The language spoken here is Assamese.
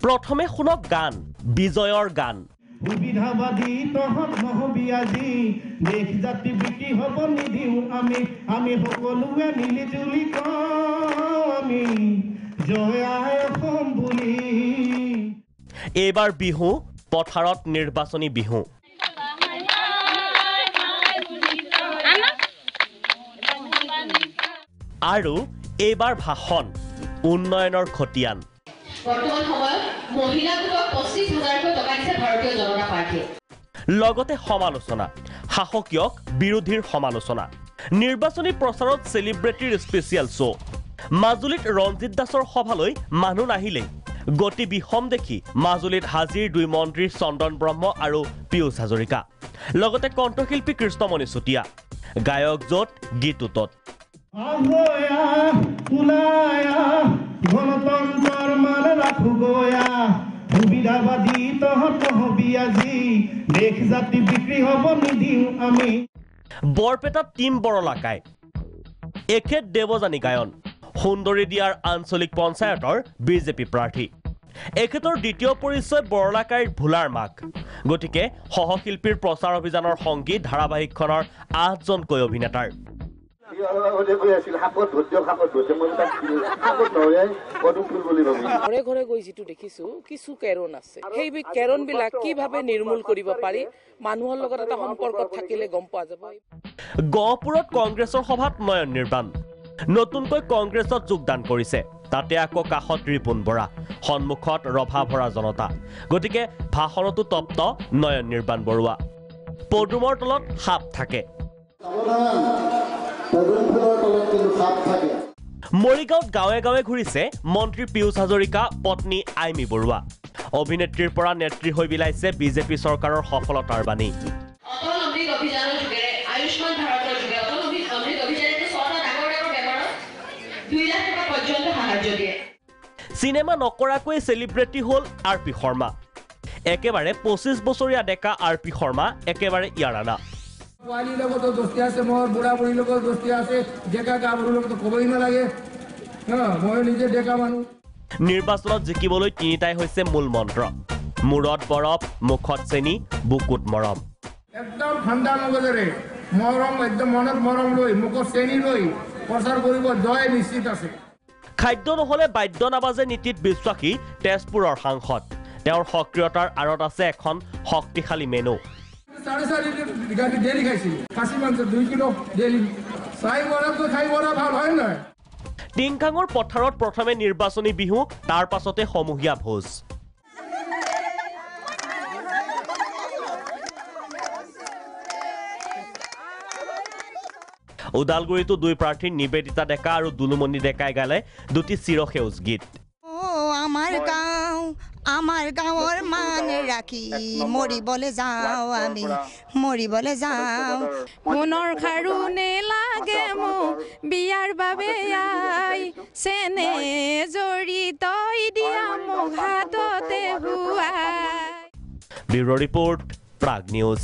প্ৰথমে শুনক গান বিজয়ৰ গান সুবিধাবাদী তহত নহবি আজি দেশ জাতি বিকি হব নিদিও আমি সকলোৱে মিলি জুলি আমি জয় আই অসম বুলি এইবাৰ বিহু পথাৰত নিৰ্বাচনী বিহু আৰু এইবাৰ ভাষণ উন্নয়নৰ খতিয়ান বৰ্তমান সময়ত মহিলাসকলক 25,000 টকা দিছে ভাৰতীয় জনতা পাৰ্টিয়ে লগতে সমালোচনা শাসকীয়ক বিৰোধীৰ সমালোচনা নিৰ্বাচনী প্ৰচাৰত সেলিব্ৰিটিৰ স্পেচিয়েল শ্ব' মাজুলীত ৰঞ্জিত দাসৰ সভালৈ মানুহ নাহিলেই গতি বিহম দেখি মাজুলীত হাজিৰ দুই মন্ত্ৰী চন্দন ব্ৰহ্ম আৰু পিয়ুষ হাজৰিকা লগতে কণ্ঠশিল্পী কৃষ্ণমণি চুতীয়া গায়ক য'ত গীত তত গণতন্ত্ৰৰ মান ৰাখো গয়া সুবিধাবাদী তহত নহবি আজি দেশ জাতি বিক্ৰী হব নিদিও আমি বৰপেটাত টিম বৰলাকাই এখেত দেৱজানী গায়ন সুন্দৰী দিয়াৰ আঞ্চলিক পঞ্চায়তৰ বিজেপি প্ৰাৰ্থী এখেতৰ দ্বিতীয় পৰিচয় বৰলাকাইৰ ভোলাৰ মাক গতিকে সহশিল্পীৰ প্ৰচাৰ অভিযানৰ সংগী ধাৰাবাহিকখনৰ 8জনকৈ অভিনেতাৰ ঘৰে ঘৰে গৈ যিটো দেখিছো কিছু কেৰণ আছে সেই কেৰণ বিলাক কিভাৱে নিৰ্মূল কৰিব পাৰি মানুহৰ লগত এটা সম্পৰ্কত থাকিলে গম পোৱা যাব গহপুৰত কংগ্ৰেছৰ সভাত নয়ন নিৰ্বাণ নতুনকৈ কংগ্ৰেছত যোগদান কৰিছে তাতে আকৌ কাষত ৰিপুন বৰা সন্মুখত ৰভা ভৰা জনতা গতিকে ভাষণতো তপ্ত নয়ন নিৰ্বাণ বৰুৱা পদুমৰ তলত সাপ থাকে মৰিগাঁৱত গাঁৱে গাঁৱে ঘূৰিছে মন্ত্ৰী পিয়ুষ হাজৰিকা পত্নী আইমী বৰুৱা অভিনেত্ৰীৰ পৰা নেত্ৰী হৈ বিলাইছে বিজেপি চৰকাৰৰ সফলতাৰ বাণী চিনেমা নকৰাকৈ সেলিব্ৰিটি হ'ল আৰ.পি. শৰ্মা একেবাৰে 25 বছৰীয়া ডেকা আৰ.পি. শৰ্মা একেবাৰে ইয়াৰানা পোৱালিৰ লগতো দোস্তি আছে মোৰ বুঢ়া বুঢ়ীৰ লগত দোস্তি আছে ডেকা গাভৰুৰ লগত ক'বই নালাগে মই নিজে ডেকা মানুহ নিৰ্বাচনত জিকিবলৈ তিনিটাই হৈছে মূল মন্ত্ৰ মূৰত বৰফ মুখত চেনি বুকুত মৰম একদম ঠাণ্ডা মগজেৰে মৰম একদম মনত মৰম লৈ মুখত চেনি লৈ প্ৰচাৰ কৰিব জয় নিশ্চিত আছে খাদ্য নহলে বাদ্য নাবাজে নীতিত বিশ্বাসী তেজপুৰৰ সাংসদ তেওঁৰ সক্ৰিয়তাৰ আঁৰত আছে এখন শক্তিশালী মেনু 4.5 ডেলি খাইছিল খাচী মাংস 2 কিলো ডেলি চাই বৰাটো খাই বৰা ভাল হয় নহয় টিংখাঙৰ পথাৰত প্ৰথমে নিৰ্বাচনী বিহু তাৰ পাছতে সমূহীয়া ভোজ উদালগুৰিতো দুই প্ৰাৰ্থী নিবেদিতা ডেকা আৰু দুলুমণি ডেকাই গালে দুটি চিৰসেউজ গীত আমাৰ গাঁৱৰ মান ৰাখি মৰিবলৈ যাওঁ আমি মৰিবলৈ যাওঁ মনৰ খাৰুনে লাগে মোক বিয়াৰ বাবে আই চেনে জড়িত দিয়া মোক হাততে হুৱাই ব্যুৰ' ৰিপৰ্ট প্ৰাগ নিউজ